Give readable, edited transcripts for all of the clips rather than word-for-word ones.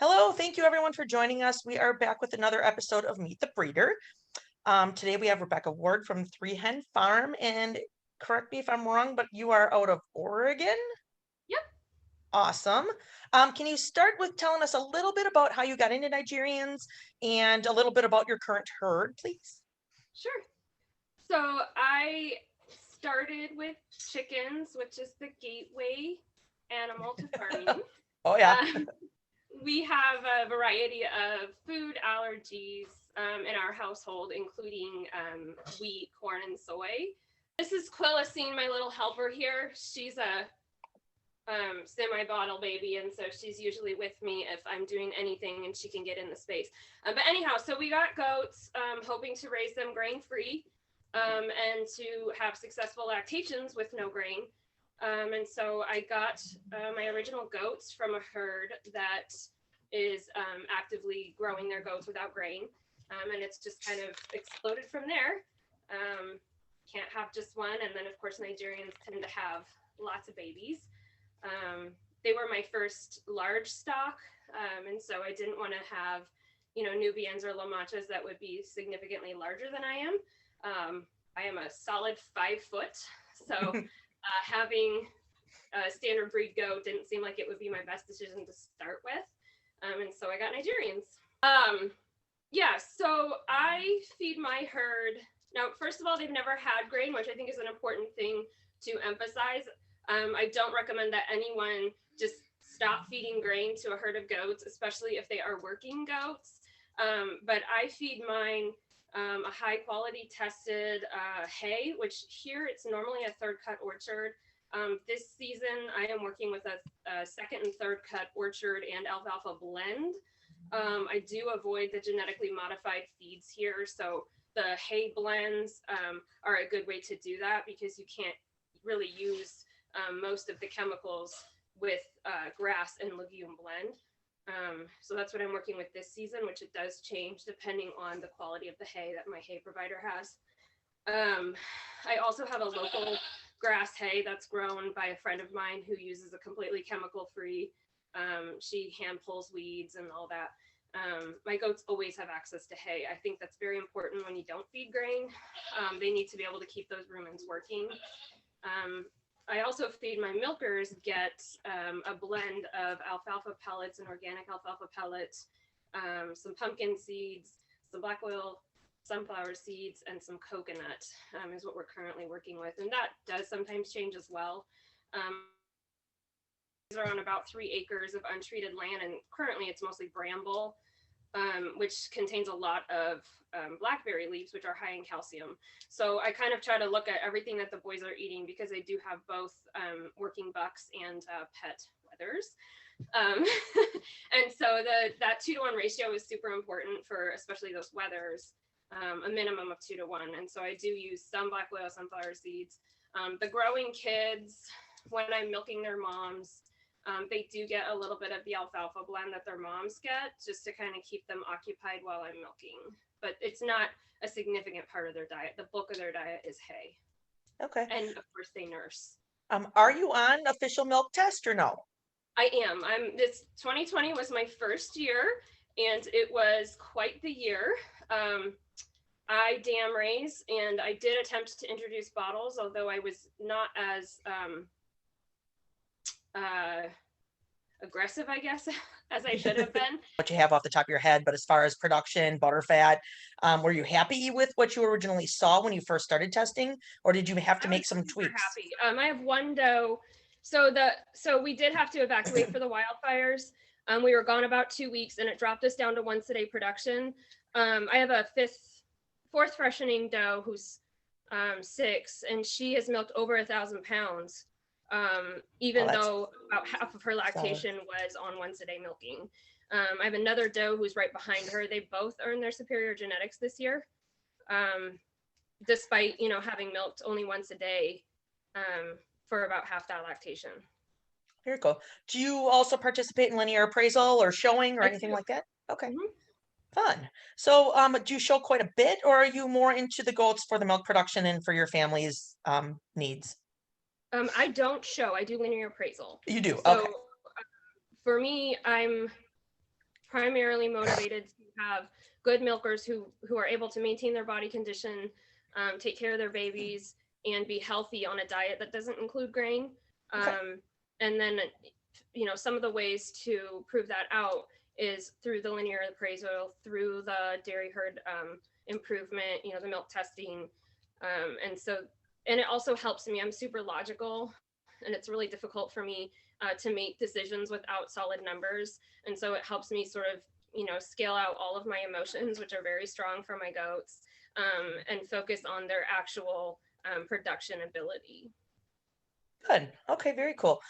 Hello, thank you everyone for joining us. We are back with another episode of Meet the Breeder. Today we have Rebecca Ward from Three Hen Farm, and correct me if I'm wrong, but you are out of Oregon? Yep, Awesome. Can you start with telling us a little bit about how you got into Nigerians and a little bit about your current herd, please? sure. So I started with chickens, which is the gateway animal to farming. Oh yeah. Um, we have a variety of food allergies in our household, including wheat, corn, and soy. This is Quillicene, my little helper here. She's a semi-bottle baby, and so she's usually with me if I'm doing anything and she can get in the space. But anyhow, so we got goats, hoping to raise them grain-free and to have successful lactations with no grain. And so I got my original goats from a herd that is actively growing their goats without grain. And it's just kind of exploded from there. Can't have just one. And then, of course, Nigerians tend to have lots of babies. They were my first large stock. And so I didn't want to have, Nubians or Lamachas that would be significantly larger than I am. I am a solid 5 foot. So having a standard breed goat didn't seem like it would be my best decision to start with. And so I got Nigerians. So I feed my herd. Now, first of all, they've never had grain, which I think is an important thing to emphasize. I don't recommend that anyone just stop feeding grain to a herd of goats, especially if they are working goats. But I feed mine a high quality tested hay, which here it's normally a third cut orchard. This season I am working with a second and third cut orchard and alfalfa blend. I do avoid the genetically modified feeds here, so the hay blends are a good way to do that because you can't really use most of the chemicals with grass and legume blend. So that's what I'm working with this season, which it does change depending on the quality of the hay that my hay provider has. I also have a local grass hay that's grown by a friend of mine who uses a completely chemical-free. She hand pulls weeds and all that. My goats always have access to hay. I think that's very important when you don't feed grain. They need to be able to keep those rumens working. I also feed my milkers, get a blend of alfalfa pellets and organic alfalfa pellets, some pumpkin seeds, some black oil sunflower seeds, and some coconut is what we're currently working with. And that does sometimes change as well. These are on about 3 acres of untreated land, and currently it's mostly bramble, which contains a lot of blackberry leaves, which are high in calcium. So I kind of try to look at everything that the boys are eating because they do have both working bucks and pet wethers. And so that 2-to-1 ratio is super important for especially those wethers, a minimum of 2-to-1. And so I do use some black oil sunflower seeds. The growing kids, when I'm milking their moms, they do get a little bit of the alfalfa blend that their moms get just to kind of keep them occupied while I'm milking. But it's not a significant part of their diet. The bulk of their diet is hay. Okay. And of course they nurse. Are you on official milk test or no? I am. This 2020 was my first year, and it was quite the year. I dam raise, and I did attempt to introduce bottles, although I was not as aggressive, I guess, as I should have been. What you have off the top of your head, but as far as production, butterfat, were you happy with what you originally saw when you first started testing, or did you have to make some tweaks? Happy. I have one doe. So we did have to evacuate for the wildfires. We were gone about 2 weeks, and it dropped us down to once a day production. I have a fourth freshening doe who's 6, and she has milked over 1,000 pounds. Even though about half of her lactation was on once a day milking. I have another doe who's right behind her. They both earned their superior genetics this year, despite, having milked only once a day for about half that lactation. Very cool. Do you also participate in linear appraisal or showing or anything like that? Okay. Mm-hmm. Fun. So do you show quite a bit, or are you more into the goats for the milk production and for your family's needs? I don't show. I do linear appraisal. You do? So, okay. For me, I'm primarily motivated to have good milkers who are able to maintain their body condition, take care of their babies, and be healthy on a diet that doesn't include grain. Okay. And then, some of the ways to prove that out is through the linear appraisal, through the dairy herd improvement, the milk testing. And it also helps me. I'm super logical, and it's really difficult for me to make decisions without solid numbers. And so it helps me sort of, scale out all of my emotions, which are very strong for my goats, and focus on their actual production ability. Good. Okay, very cool.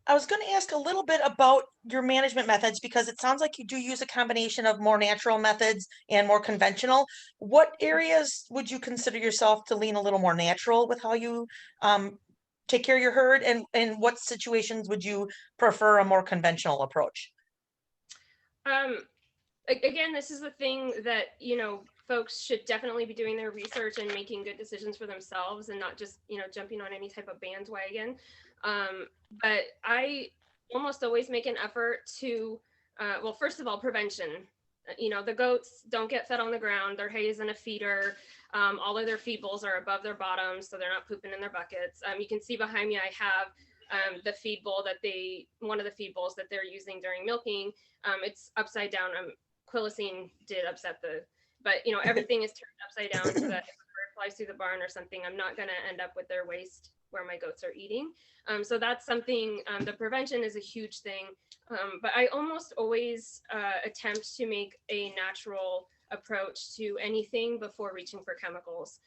I was going to ask a little bit about your management methods because it sounds like you do use a combination of more natural methods and more conventional. What areas would you consider yourself to lean a little more natural with how you take care of your herd, and what situations would you prefer a more conventional approach? Again, this is the thing that, folks should definitely be doing their research and making good decisions for themselves and not just, jumping on any type of bandwagon. But I almost always make an effort to, well, first of all, prevention. The goats don't get fed on the ground. Their hay is in a feeder. All of their feed bowls are above their bottoms, so they're not pooping in their buckets. You can see behind me, I have the feed bowl one of the feed bowls that they're using during milking. It's upside down. Quillicene did upset but everything is turned upside down so that if a bird flies through the barn or something, I'm not going to end up with their waste where my goats are eating. So that's something, the prevention is a huge thing. But I almost always attempt to make a natural approach to anything before reaching for chemicals.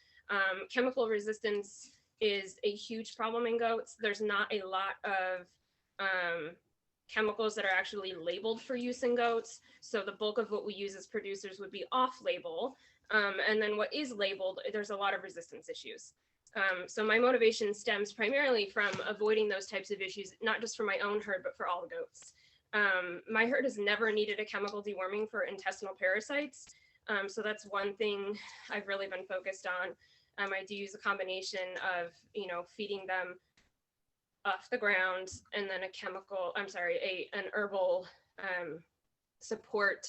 Chemical resistance is a huge problem in goats. There's not a lot of chemicals that are actually labeled for use in goats. So the bulk of what we use as producers would be off label. And then what is labeled, there's a lot of resistance issues. So my motivation stems primarily from avoiding those types of issues, not just for my own herd, but for all the goats. My herd has never needed a chemical deworming for intestinal parasites. So that's one thing I've really been focused on. I do use a combination of, feeding them off the ground and then an herbal support.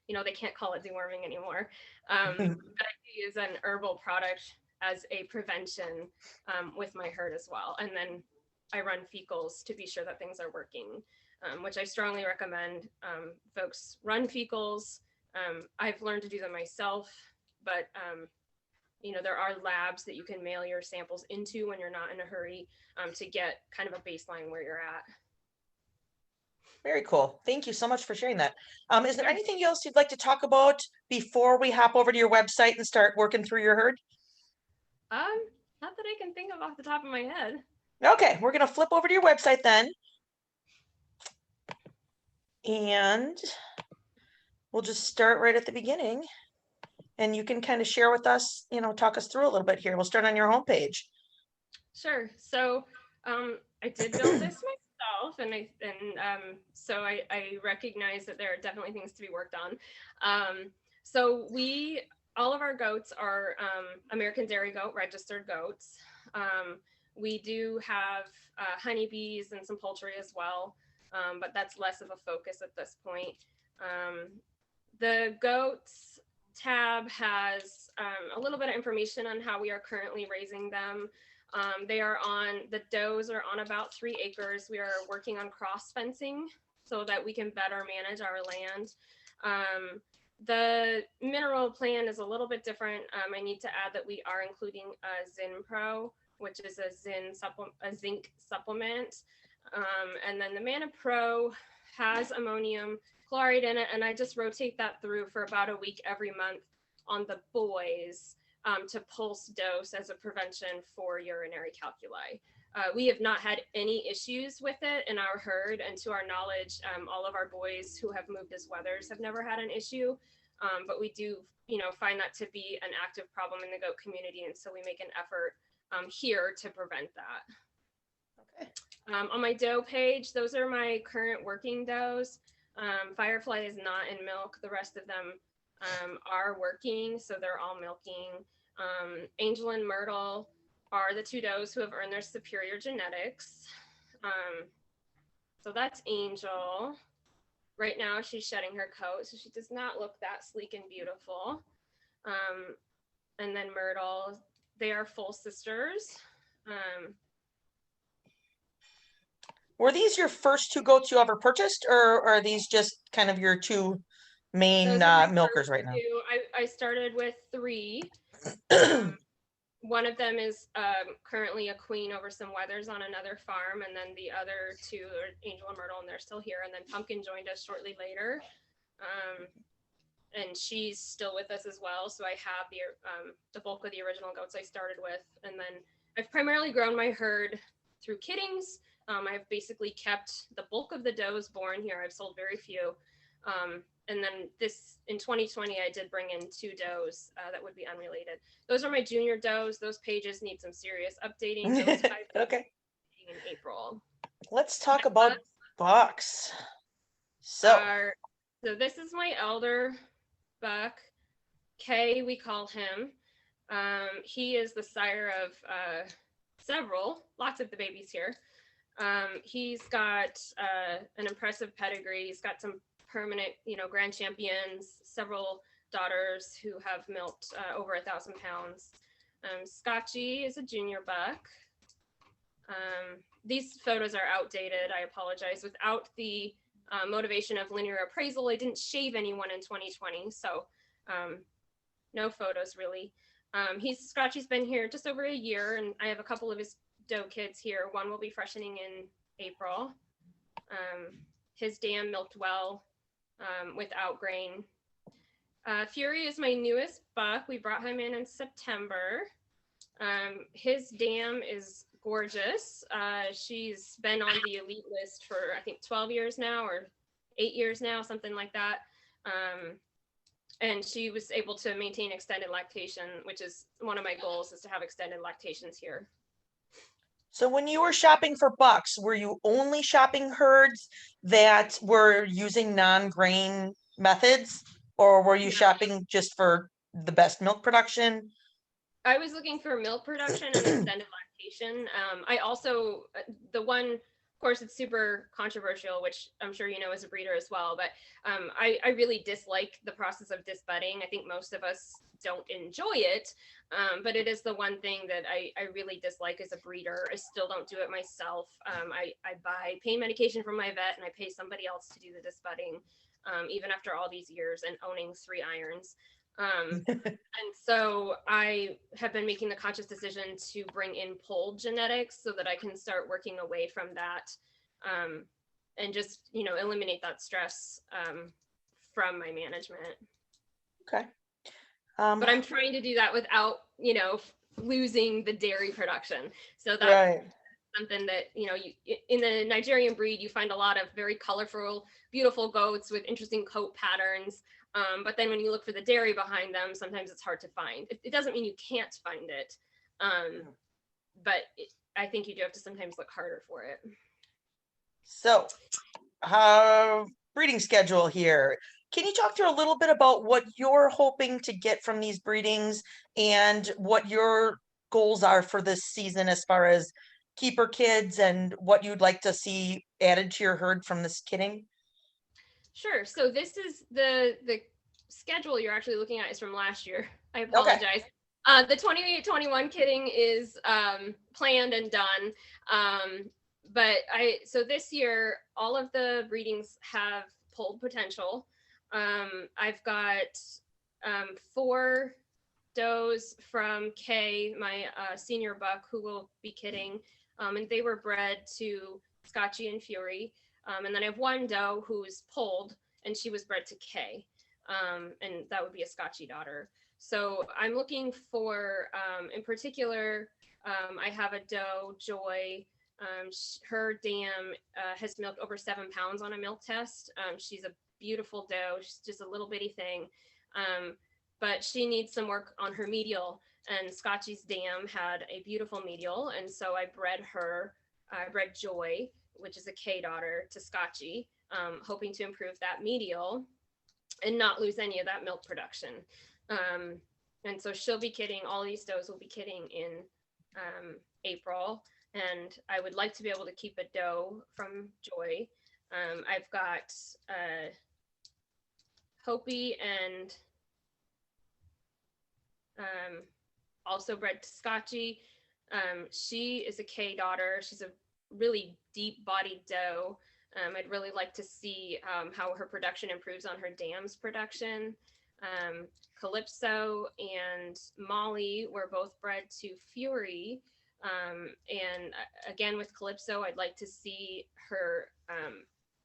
They can't call it deworming anymore. But I do use an herbal product as a prevention with my herd as well. And then I run fecals to be sure that things are working, which I strongly recommend folks run fecals. I've learned to do them myself, but there are labs that you can mail your samples into when you're not in a hurry to get kind of a baseline where you're at. Very cool. Thank you so much for sharing that. Is there anything else you'd like to talk about before we hop over to your website and start working through your herd? Not that I can think of off the top of my head. Okay, we're going to flip over to your website then. And we'll just start right at the beginning. And you can kind of share with us, talk us through a little bit here. We'll start on your homepage. Sure. So I did build this myself, and so I recognize that there are definitely things to be worked on. So all of our goats are American Dairy Goat registered goats. We do have honeybees and some poultry as well, but that's less of a focus at this point. The goats tab has a little bit of information on how we are currently raising them. The does are on about 3 acres. We are working on cross fencing so that we can better manage our land. The mineral plan is a little bit different. I need to add that we are including a Zinpro, which is a zinc supplement. And then the Mana Pro has ammonium chloride in it, and I just rotate that through for about a week every month on the boys to pulse dose as a prevention for urinary calculi. We have not had any issues with it in our herd, and to our knowledge, all of our boys who have moved as wethers have never had an issue, but we do find that to be an active problem in the goat community, and so we make an effort here to prevent that. Okay. On my doe page, those are my current working does. Firefly is not in milk. The rest of them are working, so they're all milking. Angel and Myrtle are the 2 does who have earned their superior genetics. So that's Angel. Right now she's shedding her coat, so she does not look that sleek and beautiful. And then Myrtle, they are full sisters. Were these your first two goats you ever purchased, or are these just kind of your two main milkers right now? I started with 3. One of them is currently a queen over some wethers on another farm, and then the other 2 are Angel and Myrtle, and they're still here. And then Pumpkin joined us shortly later, and she's still with us as well. So I have the bulk of the original goats I started with, and then I've primarily grown my herd through kiddings. I've basically kept the bulk of the does born here. I've sold very few. And then in 2020, I did bring in 2 does that would be unrelated. Those are my junior does. Those pages need some serious updating. Okay. In April. Let's talk about bucks. So this is my elder buck. Kay, we call him. He is the sire of lots of the babies here. He's got an impressive pedigree. He's got some permanent, grand champions, several daughters who have milked over 1,000 pounds. Scotchy is a junior buck. These photos are outdated. I apologize. Without the motivation of linear appraisal, I didn't shave anyone in 2020, so no photos really. Scotchy's been here just over a year, and I have a couple of his doe kids here. One will be freshening in April. His dam milked well without grain. Fury is my newest buck. We brought him in September. His dam is gorgeous. She's been on the elite list for I think 12 years now, or 8 years now, something like that. And she was able to maintain extended lactation, which is one of my goals, is to have extended lactations here. So when you were shopping for bucks, were you only shopping herds that were using non-grain methods, or were you shopping just for the best milk production? I was looking for milk production and extended lactation. I also, the one, of course, it's super controversial, which I'm sure you know as a breeder as well, but I really dislike the process of disbudding. I think most of us don't enjoy it, but it is the one thing that I really dislike as a breeder. I still don't do it myself. I buy pain medication from my vet, and I pay somebody else to do the disbudding, even after all these years and owning 3 irons. And so I have been making the conscious decision to bring in polled genetics so that I can start working away from that, and just, eliminate that stress from my management. Okay. But I'm trying to do that without, losing the dairy production. So that's right. Something that, in the Nigerian breed, you find a lot of very colorful, beautiful goats with interesting coat patterns. But then when you look for the dairy behind them, sometimes it's hard to find. It doesn't mean you can't find it. But I think you do have to sometimes look harder for it. So, breeding schedule here. Can you talk through a little bit about what you're hoping to get from these breedings and what your goals are for this season as far as keeper kids and what you'd like to see added to your herd from this kidding? Sure. So this is the schedule you're actually looking at is from last year. I apologize. Okay. The 28-21 kidding is planned and done. So this year, all of the breedings have polled potential. I've got 4 does from Kay, my senior buck, who will be kidding. And they were bred to Scotchy and Fury. And then I have 1 doe who's polled, and she was bred to Kay. And that would be a Scotchy daughter. So I'm looking for, in particular, I have a doe, Joy. Her dam has milked over 7 pounds on a milk test. She's a beautiful doe. She's just a little bitty thing. But she needs some work on her medial, and Scotchy's dam had a beautiful medial. And so I bred Joy, which is a K daughter, to Scotchy, hoping to improve that medial and not lose any of that milk production. And so she'll be kidding. All these does will be kidding in April. And I would like to be able to keep a doe from Joy. I've got Hopi and also bred to Scotchy. She is a K daughter. She's a really deep bodied doe. I'd really like to see how her production improves on her dams production. Calypso and Molly were both bred to Fury. And again, with Calypso, I'd like to see her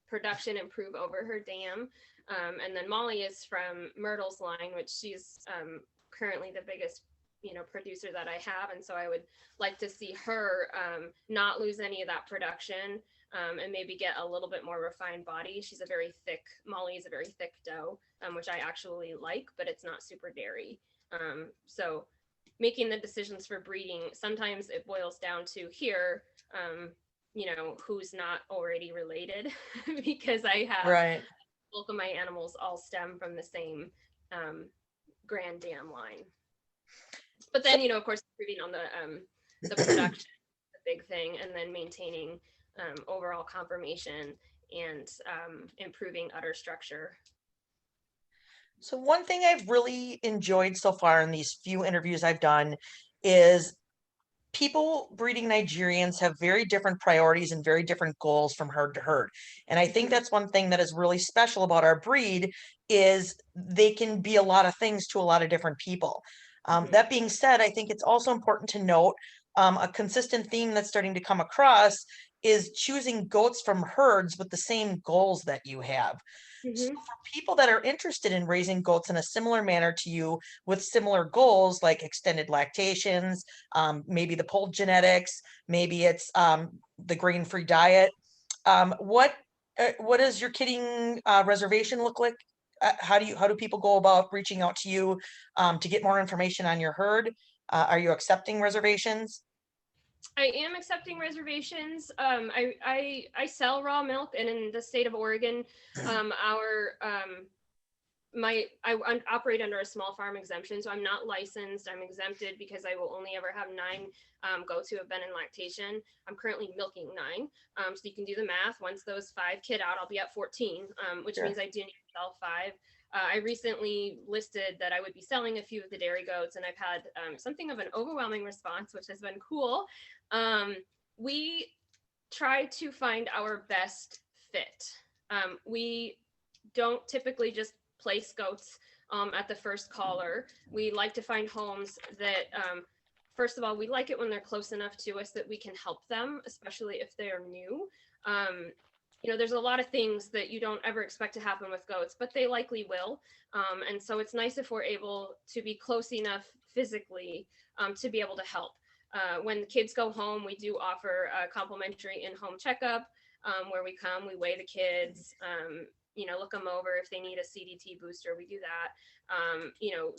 production improve over her dam. And then Molly is from Myrtle's line, which she's currently the biggest producer that I have, and so I would like to see her not lose any of that production, and maybe get a little bit more refined body. She's a very thick, Molly is a very thick doe, which I actually like, but it's not super dairy. So making the decisions for breeding, sometimes it boils down to here, who's not already related, because I have Right. bulk of my animals all stem from the same Grand Dam line. But then, of course, improving on the production, the big thing, and then maintaining overall conformation and improving udder structure. So one thing I've really enjoyed so far in these few interviews I've done is people breeding Nigerians have very different priorities and very different goals from herd to herd. And I think that's one thing that is really special about our breed is they can be a lot of things to a lot of different people. That being said, I think it's also important to note a consistent theme that's starting to come across is choosing goats from herds with the same goals that you have. So for people that are interested in raising goats in a similar manner to you with similar goals like extended lactations, maybe the polled genetics, maybe it's the grain-free diet, what does your kidding reservation look like? How do people go about reaching out to you to get more information on your herd? Are you accepting reservations? I am accepting reservations. I sell raw milk, and in the state of Oregon, I operate under a small farm exemption, so I'm not licensed. I'm exempted because I will only ever have 9 goats who have been in lactation. I'm currently milking 9, so you can do the math. Once those 5 kid out, I'll be at 14, which means I do need to sell 5. I recently listed that I would be selling a few of the dairy goats, and I've had something of an overwhelming response, which has been cool. We try to find our best fit. We don't typically just place goats at the first caller. We like to find homes that, first of all, we like it when they're close enough to us that we can help them, especially if they are new. There's a lot of things that you don't ever expect to happen with goats, but they likely will. And so it's nice if we're able to be close enough physically to be able to help. When the kids go home, we do offer a complimentary in-home checkup where we come, we weigh the kids, look them over. If they need a CDT booster, we do that.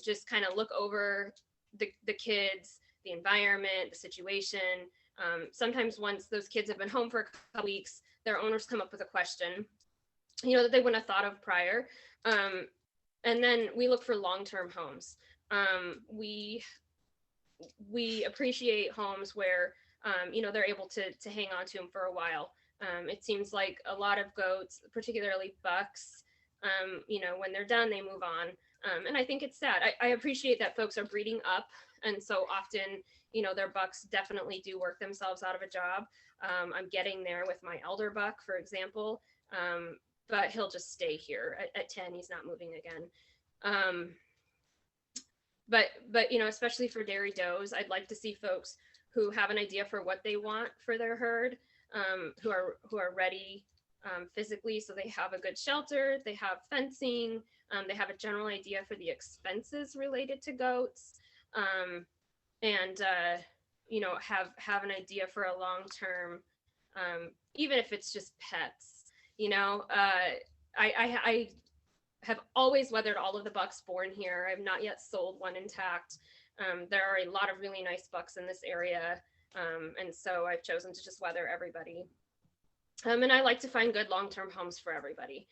Just kind of look over the kids, the environment, the situation. Sometimes once those kids have been home for a couple weeks, their owners come up with a question, that they wouldn't have thought of prior. And then we look for long-term homes. We appreciate homes where, they're able to hang on to them for a while. It seems like a lot of goats, particularly bucks, when they're done, they move on. And I think it's sad. I appreciate that folks are breeding up. And so often, their bucks definitely do work themselves out of a job. I'm getting there with my elder buck, for example, but he'll just stay here at 10. He's not moving again. But especially for dairy does, I'd like to see folks who have an idea for what they want for their herd, who are ready physically, so they have a good shelter, they have fencing, they have a general idea for the expenses related to goats, and have an idea for a long term, even if it's just pets. I have always weathered all of the bucks born here. I've not yet sold one intact. There are a lot of really nice bucks in this area. And so I've chosen to just weather everybody. And I like to find good long-term homes for everybody.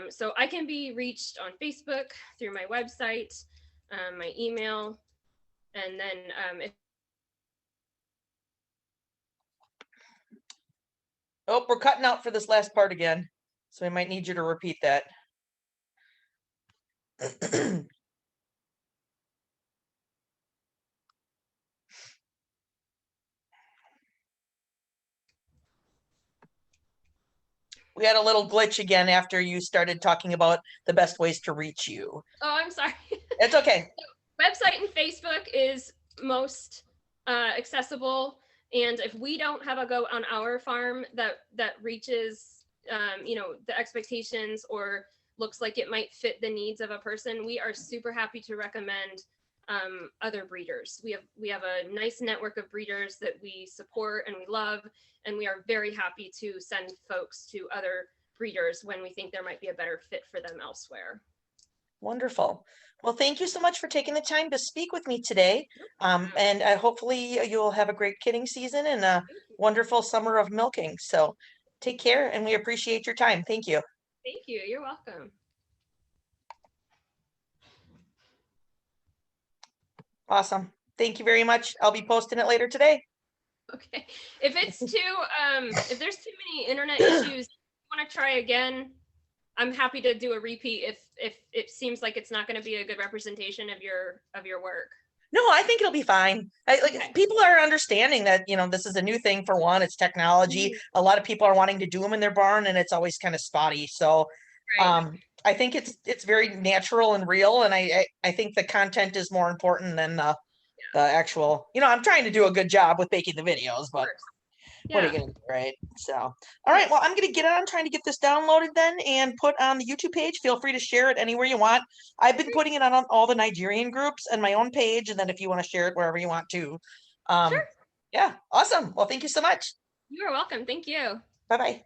So I can be reached on Facebook, through my website, my email, and then if Oh, we're cutting out for this last part again. So I might need you to repeat that. We had a little glitch again after you started talking about the best ways to reach you. Oh, I'm sorry. It's okay. So, website and Facebook is most accessible. And if we don't have a goat on our farm that reaches, the expectations or looks like it might fit the needs of a person, we are super happy to recommend other breeders. We have a nice network of breeders that we support and we love, and we are very happy to send folks to other breeders when we think there might be a better fit for them elsewhere. Wonderful. Well, thank you so much for taking the time to speak with me today. And hopefully you'll have a great kidding season and a wonderful summer of milking. So take care, and we appreciate your time. Thank you. Thank you. You're welcome. Awesome. Thank you very much. I'll be posting it later today. Okay. If it's if there's too many internet issues, you want to try again, I'm happy to do a repeat if it seems like it's not going to be a good representation of your work. No, I think it'll be fine. Okay. People are understanding that, this is a new thing for one. It's technology. A lot of people are wanting to do them in their barn, and it's always kind of spotty. So Right. I think it's very natural and real, and I think the content is more important than the actual. I'm trying to do a good job with making the videos, but what are you gonna do, right? So, all right. Well, I'm gonna get on trying to get this downloaded then and put on the YouTube page. Feel free to share it anywhere you want. I've been putting it on all the Nigerian groups and my own page, and then if you want to share it wherever you want to. Sure. Yeah, awesome. Well, thank you so much. You are welcome. Thank you. Bye-bye.